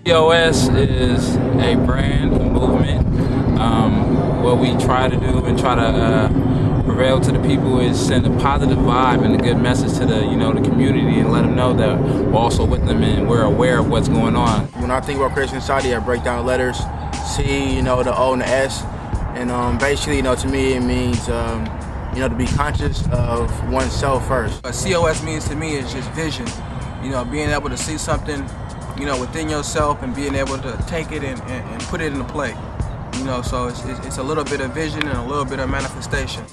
COS is a brand, a movement. What we try to do and try to prevail to the people is send a positive vibe and a good message to the community and let them know that we're also with them and we're aware of what's going on. When I think about Creation Society, I break down the letters C, the O and the S, and basically, to me, it means to be conscious of oneself first. What COS means to me is just vision. Being able to see something, within yourself and being able to take it and put it into play. So it's a little bit of vision and a little bit of manifestation.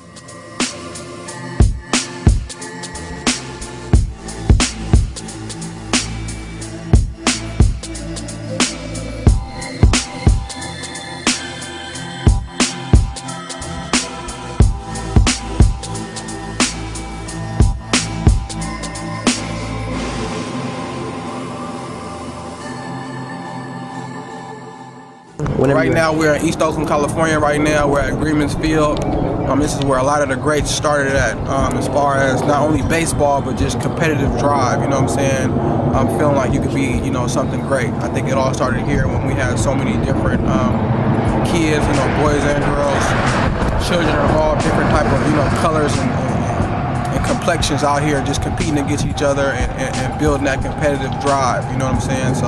Right now we're in East Oakland, California. Right now we're at Agreements Field. This is where a lot of the greats started at, as far as not only baseball but just competitive drive. You know what I'm saying? I'm feeling like you could be, something great. I think it all started here when we had so many different kids, boys and girls, children of all different type of colors and complexions out here just competing against each other and building that competitive drive. You know what I'm saying? So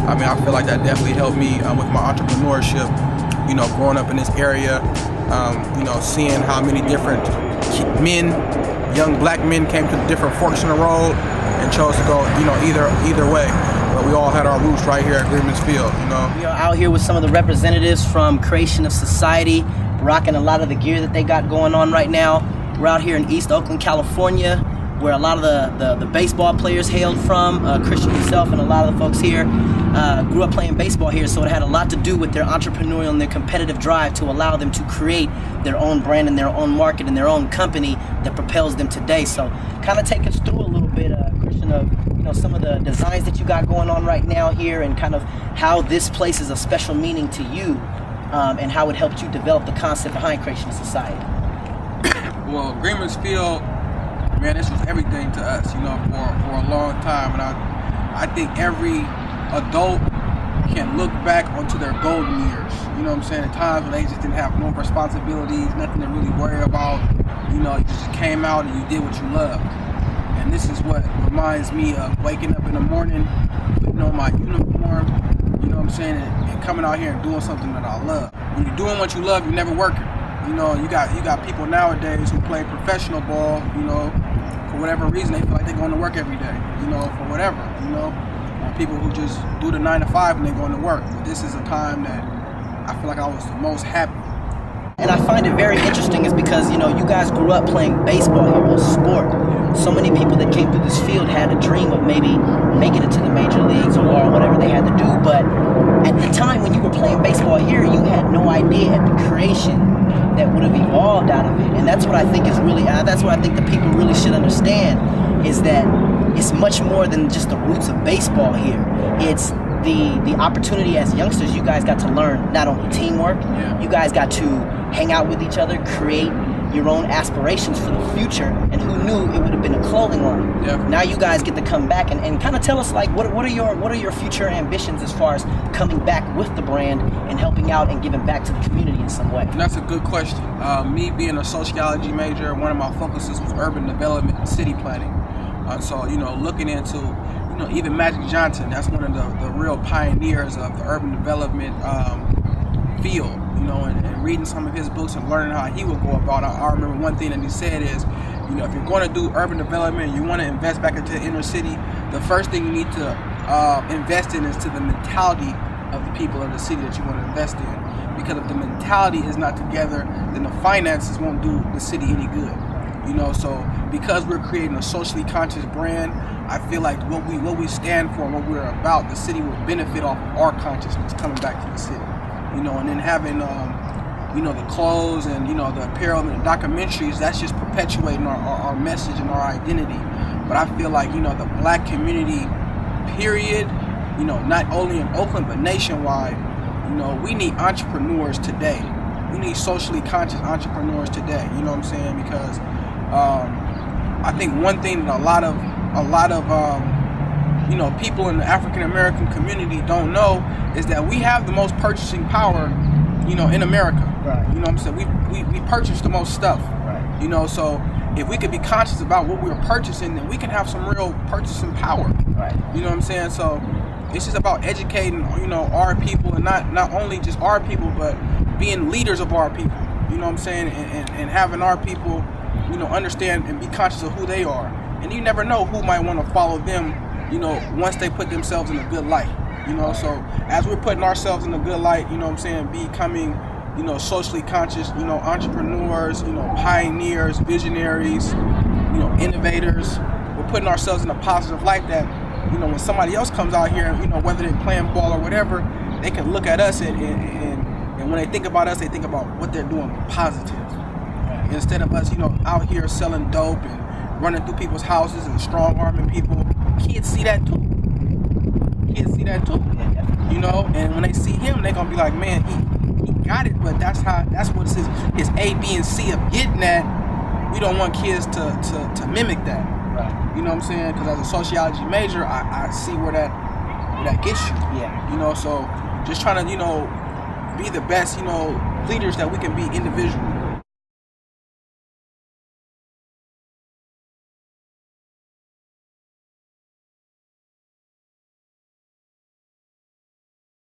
I feel like that definitely helped me with my entrepreneurship, growing up in this area, seeing how many different men, young black men came to the different forks in the road and chose to go, either way. But we all had our roots right here at Agreements Field, We are out here with some of the representatives from Creation Society, rocking a lot of the gear that they got going on right now. We're out here in East Oakland, California, where a lot of the baseball players hailed from. Christian himself and a lot of the folks here grew up playing baseball here, so it had a lot to do with their entrepreneurial and their competitive drive to allow them to create their own brand and their own market and their own company that propels them today. So kind of take us through a little bit, Christian, of some of the designs that you got going on right now here and kind of how this place is a special meaning to you and how it helped you develop the concept behind Creation Society. Well, Agreements Field, man, this was everything to us, for a long time. And I think every adult can look back onto their golden years. You know what I'm saying? At times when they just didn't have no responsibilities, nothing to really worry about. You just came out and you did what you loved. And this is what reminds me of waking up in the morning, putting on my uniform, and coming out here and doing something that I love. When you're doing what you love, you're never working. You got people nowadays who play professional ball, for whatever reason they feel like they're going to work every day, for whatever, or people who just do the 9 to 5 and they're going to work. But this is a time that I feel like I was the most happy. And I find it very interesting is because, you guys grew up playing baseball here, a sport. So many people that came through this field had a dream of maybe making it to the major leagues or whatever they had to do. But at the time when you were playing baseball here, you had no idea at the creation that would have evolved out of it. And that's what I think is really, that's what I think the people really should understand, is that it's much more than just the roots of baseball here. It's the opportunity as youngsters. You guys got to learn not only teamwork, you guys got to hang out with each other, create your own aspirations for the future, and who knew it would have been a clothing line. Now you guys get to come back and kind of tell us, like, what are your future ambitions as far as coming back with the brand and helping out and giving back to the community in some way? That's a good question. Me being a sociology major, one of my focuses was urban development and city planning. So looking into even Magic Johnson, that's one of the real pioneers of the urban development field. And reading some of his books and learning how he would go about it. I remember one thing that he said is, if you're going to do urban development, you want to invest back into the inner city, the first thing you need to invest in is to the mentality of the people of the city that you want to invest in. Because if the mentality is not together, then the finances won't do the city any good. So because we're creating a socially conscious brand, I feel like what we stand for and what we're about, the city will benefit off of our consciousness coming back to the city. And then having, the clothes and, the apparel and the documentaries, that's just perpetuating our message and our identity. But I feel like, the black community, period, not only in Oakland, but nationwide, we need entrepreneurs today. We need socially conscious entrepreneurs today, you know what I'm saying? Because I think one thing that a lot of you know, people in the African American community don't know is that we have the most purchasing power, you know, in America. Right. You know what I'm saying? We purchase the most stuff. Right. You know, so if we could be conscious about what we're purchasing, then we can have some real purchasing power. Right. You know what I'm saying? So it's just about educating, you know, our people, and not only just our people, but being leaders of our people. You know what I'm saying? And having our people, you know, understand and be conscious of who they are. And you never know who might want to follow them, you know, once they put themselves in a good light. You know, so as we're putting ourselves in a good light, you know what I'm saying, becoming, you know, socially conscious, you know, entrepreneurs, you know, pioneers, visionaries, you know, innovators. We're putting ourselves in a positive light that, you know, when somebody else comes out here, you know, whether they're playing ball or whatever, they can look at us and when they think about us, they think about what they're doing positive. Instead of us, you know, out here selling dope and running through people's houses and strong arming people, kids see that too. Kids see that too. You know, and when they see him, they're gonna be like, man, he got it, but that's what his A, B, and C of getting that. We don't want kids to mimic that. Right. You know what I'm saying? Because as a sociology major, I see where that gets you. Yeah. You know, so just trying to, you know, be the best, you know, leaders that we can be individually.